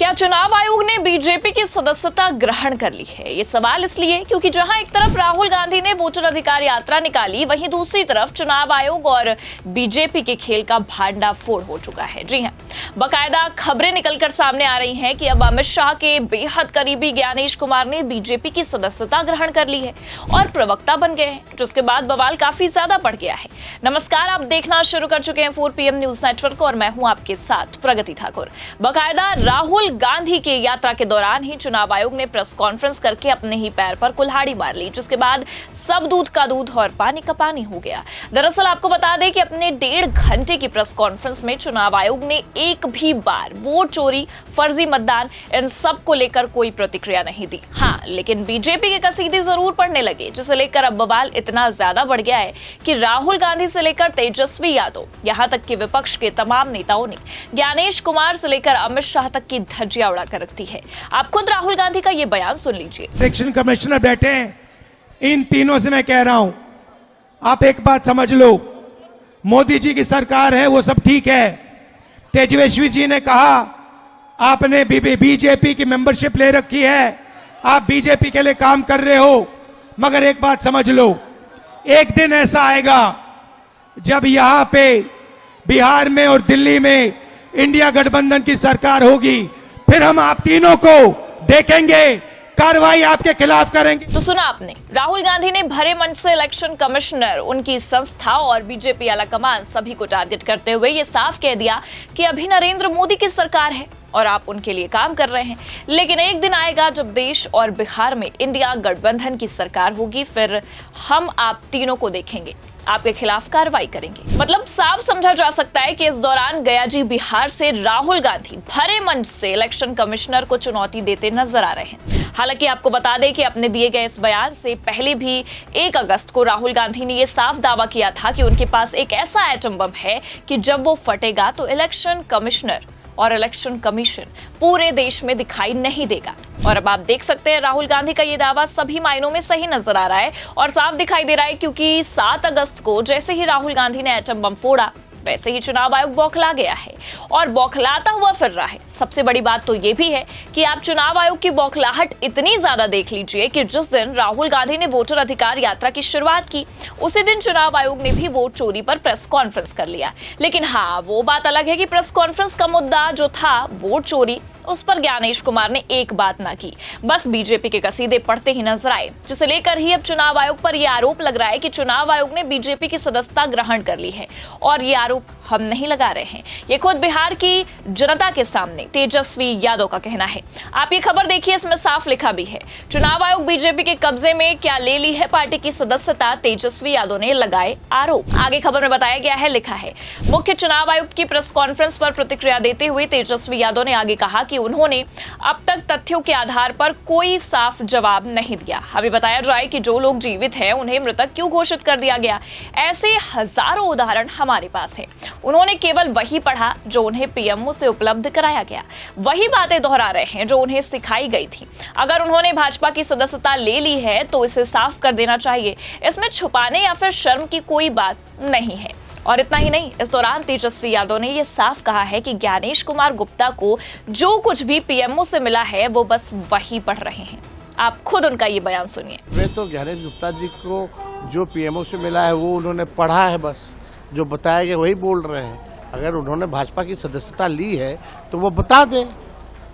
क्या चुनाव आयोग ने बीजेपी की सदस्यता ग्रहण कर ली है? ये सवाल इसलिए क्योंकि जहां एक तरफ राहुल गांधी ने वोटर अधिकार यात्रा निकाली, वहीं दूसरी तरफ चुनाव आयोग और बीजेपी के खेल का भांडाफोड़ हो चुका है। जी हां, बाकायदा खबरें निकलकर सामने आ रही हैं कि अब अमित शाह के बेहद करीबी ज्ञानेश कुमार ने बीजेपी की सदस्यता ग्रहण कर ली है और प्रवक्ता बन गए हैं, जिसके बाद बवाल काफी ज्यादा बढ़ गया है। नमस्कार, आप देखना शुरू कर चुके हैं 4 PM न्यूज नेटवर्क और मैं हूं आपके साथ प्रगति ठाकुर। बाकायदा राहुल गांधी की यात्रा के दौरान ही चुनाव आयोग ने प्रेस कॉन्फ्रेंस करके अपने ही पैर पर कुल्हाड़ी मार ली, जिसके बाद सब दूध का दूध और पानी का पानी हो गया। दरअसल आपको बता दें कि अपने 1.5 घंटे की प्रेस कॉन्फ्रेंस में चुनाव आयोग ने एक भी बार वोट चोरी, फर्जी मतदान, इन सब को लेकर कोई प्रतिक्रिया नहीं दी। हाँ, लेकिन बीजेपी के कसीदे जरूर पढ़ने लगे, जिसे लेकर अब बवाल इतना ज्यादा बढ़ गया है कि राहुल गांधी से लेकर तेजस्वी यादव, यहां तक कि विपक्ष के तमाम नेताओं ने ज्ञानेश कुमार से लेकर अमित शाह तक की धज्जियां उड़ा कर रख दी है। आप खुद राहुल गांधी का ये बयान सुन लीजिए। इलेक्शन कमिश्नर बैठे हैं, इन तीनों से मैं कह रहा हूं, आप एक बात समझ लो, मोदी जी की सरकार है, वो सब ठीक है। तेजस्वी जी ने कहा आपने बीजेपी की मेंबरशिप ले रखी है, आप बीजेपी के लिए काम कर रहे हो, मगर एक बात समझ लो, एक दिन ऐसा आएगा जब यहां पे बिहार में और दिल्ली में इंडिया गठबंधन की सरकार होगी, फिर हम आप तीनों को देखेंगे, कार्रवाई आपके खिलाफ करेंगे। तो सुना आपने, राहुल गांधी ने भरे मंच से इलेक्शन कमिश्नर, उनकी संस्था और बीजेपी आला कमान सभी को टारगेट करते हुए ये साफ कह दिया कि अभी नरेंद्र मोदी की सरकार है और आप उनके लिए काम कर रहे हैं, लेकिन एक दिन आएगा जब देश और बिहार में इंडिया गठबंधन की सरकार होगी, फिर हम आप तीनों को देखेंगे, आपके खिलाफ कार्रवाई करेंगे। मतलब साफ समझा जा सकता है कि इस दौरान गया जी बिहार से राहुल गांधी भरे मंच से इलेक्शन कमिश्नर को चुनौती देते नजर आ रहे हैं। हालांकि आपको बता दें कि अपने दिए गए इस बयान से पहले भी 1 अगस्त को राहुल गांधी ने यह साफ दावा किया था कि उनके पास एक ऐसा एटम बम है कि जब वो फटेगा तो इलेक्शन कमिश्नर और इलेक्शन कमीशन पूरे देश में दिखाई नहीं देगा। और अब आप देख सकते हैं राहुल गांधी का ये दावा सभी मायनों में सही नजर आ रहा है और साफ दिखाई दे रहा है, क्योंकि 7 अगस्त को जैसे ही राहुल गांधी ने एटम बम फोड़ा, वैसे ही चुनाव आयोग बौखला गया है और बौखलाता हुआ फिर रहा है। सबसे बड़ी बात तो ये भी है कि आप चुनाव आयोग की बौखलाहट इतनी ज्यादा देख लीजिए कि जिस दिन राहुल गांधी ने वोटर अधिकार यात्रा की शुरुआत की, उसी दिन चुनाव आयोग ने भी वोट चोरी पर प्रेस कॉन्फ्रेंस कर लिया। लेकिन हाँ, वो बात अलग है कि प्रेस कॉन्फ्रेंस का मुद्दा जो था वोट चोरी, उस पर ज्ञानेश कुमार ने एक बात ना की, बस बीजेपी के कसीदे पढ़ते ही नजर आए, जिसे लेकर ही अब चुनाव आयोग पर यह आरोप लग रहा है कि चुनाव आयोग ने बीजेपी की सदस्यता ग्रहण कर ली है। और ये आरोप हम नहीं लगा रहे हैं, ये खुद बिहार की जनता के सामने तेजस्वी यादव का कहना है। आप ये खबर देखिए, इसमें साफ लिखा भी है, चुनाव आयोग बीजेपी के कब्जे में क्या ले ली है पार्टी की सदस्यता, तेजस्वी यादव ने लगाए आरोप। आगे खबर में बताया गया है, लिखा है, मुख्य चुनाव आयुक्त की प्रेस कॉन्फ्रेंस पर प्रतिक्रिया देते हुए तेजस्वी यादव ने आगे कहा कि उन्होंने अब तक तथ्यों के आधार पर कोई साफ जवाब नहीं दिया। अभी बताया जाए कि जो लोग जीवित हैं उन्हें मृतक क्यों घोषित कर दिया गया। ऐसे हजारों उदाहरण हमारे पास हैं। उन्होंने केवल वही पढ़ा जो उन्हें पीएमओ से उपलब्ध कराया गया, वही बातें दोहरा रहे हैं जो उन्हें सिखाई गई थी। अगर उन्होंने भाजपा की सदस्यता ले ली है तो इसे साफ कर देना चाहिए, इसमें छुपाने या फिर शर्म की कोई बात नहीं है। और इतना ही नहीं, इस दौरान तेजस्वी यादव ने यह साफ कहा है कि ज्ञानेश कुमार गुप्ता को जो कुछ भी पीएमओ से मिला है वो बस वही पढ़ रहे हैं। आप खुद उनका ये बयान सुनिए। वे तो ज्ञानेश गुप्ता जी को जो पीएमओ से मिला है वो उन्होंने पढ़ा है, बस जो बताया गया वही बोल रहे हैं। अगर उन्होंने भाजपा की सदस्यता ली है तो वो बता दें,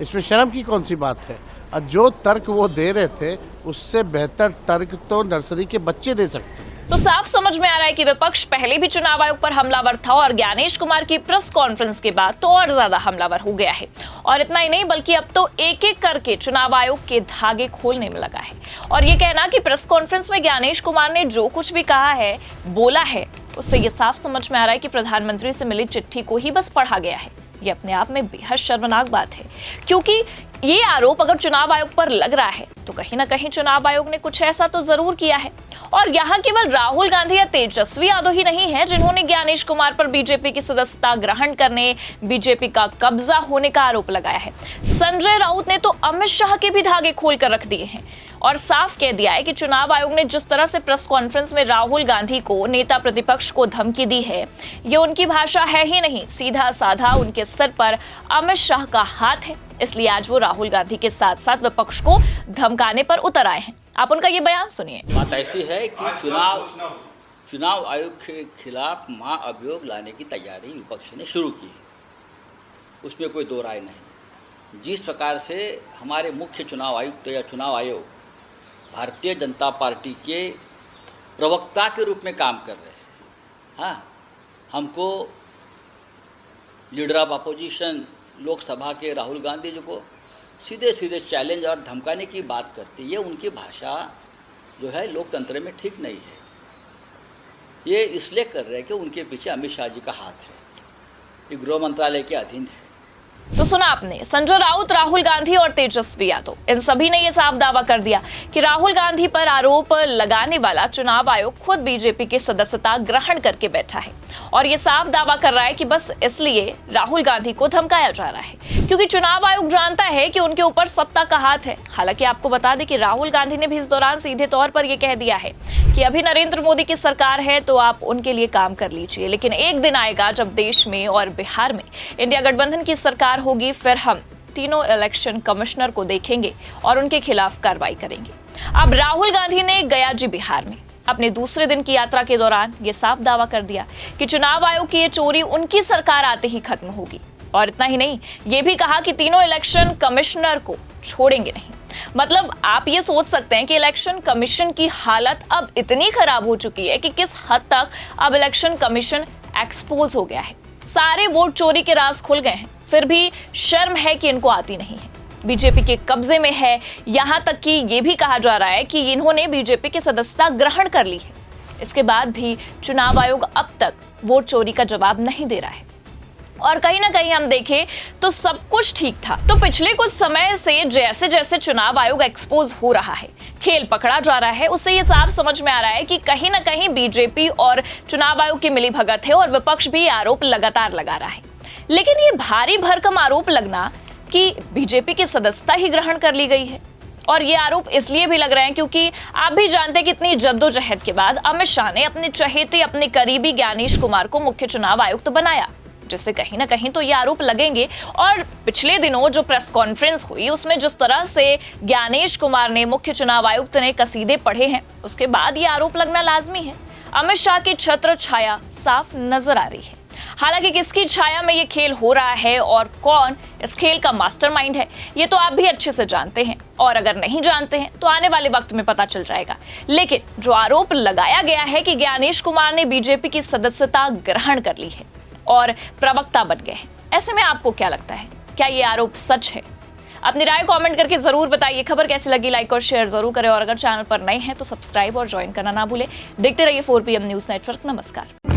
इसमें शर्म की कौन सी बात है। और जो तर्क वो दे रहे थे उससे बेहतर तर्क तो नर्सरी के बच्चे दे सकते हैं। तो साफ समझ में आ रहा है कि विपक्ष पहले भी चुनाव आयोग पर हमलावर था और ज्ञानेश कुमार की प्रेस कॉन्फ्रेंस के बाद तो और ज्यादा हमलावर हो गया है। और इतना ही नहीं, बल्कि अब तो एक एक करके चुनाव आयोग के धागे खोलने में लगा है। और ये कहना कि प्रेस कॉन्फ्रेंस में ज्ञानेश कुमार ने जो कुछ भी कहा है, बोला है, उससे ये साफ समझ में आ रहा है कि प्रधानमंत्री से मिली चिट्ठी को ही बस पढ़ा गया है। ये अपने आप में बेहद शर्मनाक बात है, क्योंकि ये आरोप अगर चुनाव आयोग पर लग रहा है तो कहीं ना कहीं चुनाव आयोग ने कुछ ऐसा तो जरूर किया है। और यहाँ केवल राहुल गांधी या तेजस्वी यादव ही नहीं है जिन्होंने ज्ञानेश कुमार पर बीजेपी की सदस्यता ग्रहण करने, बीजेपी का कब्जा होने का आरोप लगाया है। संजय राउत ने तो अमित शाह के भी धागे खोल कर रख दिए हैं। और साफ कह दिया है कि चुनाव आयोग ने जिस तरह से प्रेस कॉन्फ्रेंस में राहुल गांधी को, नेता प्रतिपक्ष को धमकी दी है, ये उनकी भाषा है ही नहीं, सीधा साधा उनके सिर पर अमित शाह का हाथ है। इसलिए आज वो राहुल गांधी के साथ साथ विपक्ष को धमकाने पर उतर आए हैं। आप उनका ये बयान सुनिए। बात ऐसी है कि चुनाव आयोग के खिलाफ महाअभियोग लाने की तैयारी विपक्ष ने शुरू की, उसमें कोई दो राय नहीं। जिस प्रकार से हमारे मुख्य चुनाव आयुक्त या चुनाव आयोग भारतीय जनता पार्टी के प्रवक्ता के रूप में काम कर रहे हैं, हाँ, हमको लीडर ऑफ अपोजिशन लोकसभा के राहुल गांधी जी को सीधे सीधे चैलेंज और धमकाने की बात करते, ये उनकी भाषा जो है लोकतंत्र में ठीक नहीं है। ये इसलिए कर रहे हैं कि उनके पीछे अमित शाह जी का हाथ है, ये गृह मंत्रालय के अधीन है। तो सुना आपने, संजय राउत, राहुल गांधी और तेजस्वी यादव, इन सभी ने यह साफ दावा कर दिया कि राहुल गांधी पर आरोप लगाने वाला चुनाव आयोग खुद बीजेपी की सदस्यता ग्रहण करके बैठा है और ये साफ दावा कर रहा है कि बस इसलिए राहुल गांधी को धमकाया जा रहा है क्योंकि चुनाव आयोग जानता है कि उनके ऊपर सत्ता का हाथ है। हालांकि आपको बता दें कि राहुल गांधी ने भी इस दौरान सीधे तौर पर यह कह दिया है कि अभी नरेंद्र मोदी की सरकार है तो आप उनके लिए काम कर लीजिए, लेकिन एक दिन आएगा जब देश में और बिहार में इंडिया गठबंधन की सरकार होगी, फिर हम तीनों इलेक्शन कमिश्नर को देखेंगे और उनके खिलाफ कार्रवाई करेंगे। अब राहुल गांधी ने गया जी बिहार में अपने दूसरे दिन की यात्रा के दौरान ये साफ दावा कर दिया कि चुनाव आयोग की ये चोरी उनकी सरकार आते ही खत्म होगी। और इतना ही नहीं, ये भी कहा कि तीनों इलेक्शन कमिश्नर को छोड़ेंगे नहीं। मतलब आप ये सोच सकते हैं कि इलेक्शन कमीशन की हालत अब इतनी खराब हो चुकी है कि किस हद तक अब इलेक्शन कमीशन एक्सपोज हो गया है। सारे वोट चोरी के राज खुल गए हैं, फिर भी शर्म है कि इनको आती नहीं है। बीजेपी के कब्जे में है, यहां तक कि ये भी कहा जा रहा है कि इन्होंने बीजेपी की सदस्यता ग्रहण कर ली है। इसके बाद भी चुनाव आयोग अब तक वोट चोरी का जवाब नहीं दे रहा है और कहीं ना कहीं हम देखें तो सब कुछ ठीक था। तो पिछले कुछ समय से जैसे जैसे चुनाव आयोग एक्सपोज हो रहा है, खेल पकड़ा जा रहा है, उससे ये साफ समझ में आ रहा है कि कहीं ना कहीं बीजेपी और चुनाव आयोग की मिलीभगत है और विपक्ष भी आरोप लगातार लगा रहा है। लेकिन ये भारी भरकम आरोप लगना कि बीजेपी की सदस्यता ही ग्रहण कर ली गई है, और ये आरोप इसलिए भी लग रहे हैं क्योंकि आप भी जानते हैं कि इतनी जद्दोजहद के बाद अमित शाह ने अपने चहेते, अपने करीबी ज्ञानेश कुमार को मुख्य चुनाव आयुक्त बनाया, जिससे कहीं ना कहीं तो ये आरोप लगेंगे। और पिछले दिनों जो प्रेस कॉन्फ्रेंस हुई उसमें जिस तरह से ज्ञानेश कुमार ने, मुख्य चुनाव आयुक्त ने कसीदे पढ़े हैं, उसके बाद ये आरोप लगना लाजमी है। अमित शाह की छत्र छाया साफ नजर आ रही है। हालांकि किसकी छाया में ये खेल हो रहा है और कौन इस खेल का मास्टरमाइंड है, ये तो आप भी अच्छे से जानते हैं, और अगर नहीं जानते हैं तो आने वाले वक्त में पता चल जाएगा। लेकिन जो आरोप लगाया गया है कि ज्ञानेश कुमार ने बीजेपी की सदस्यता ग्रहण कर ली है और प्रवक्ता बन गए हैं, ऐसे में आपको क्या लगता है, क्या ये आरोप सच है? अपनी राय कमेंट करके जरूर बताइए। खबर कैसी लगी लाइक और शेयर जरूर करें और अगर चैनल पर नए हैं तो सब्सक्राइब और ज्वाइन करना ना भूलें। देखते रहिए 4PM न्यूज नेटवर्क। नमस्कार।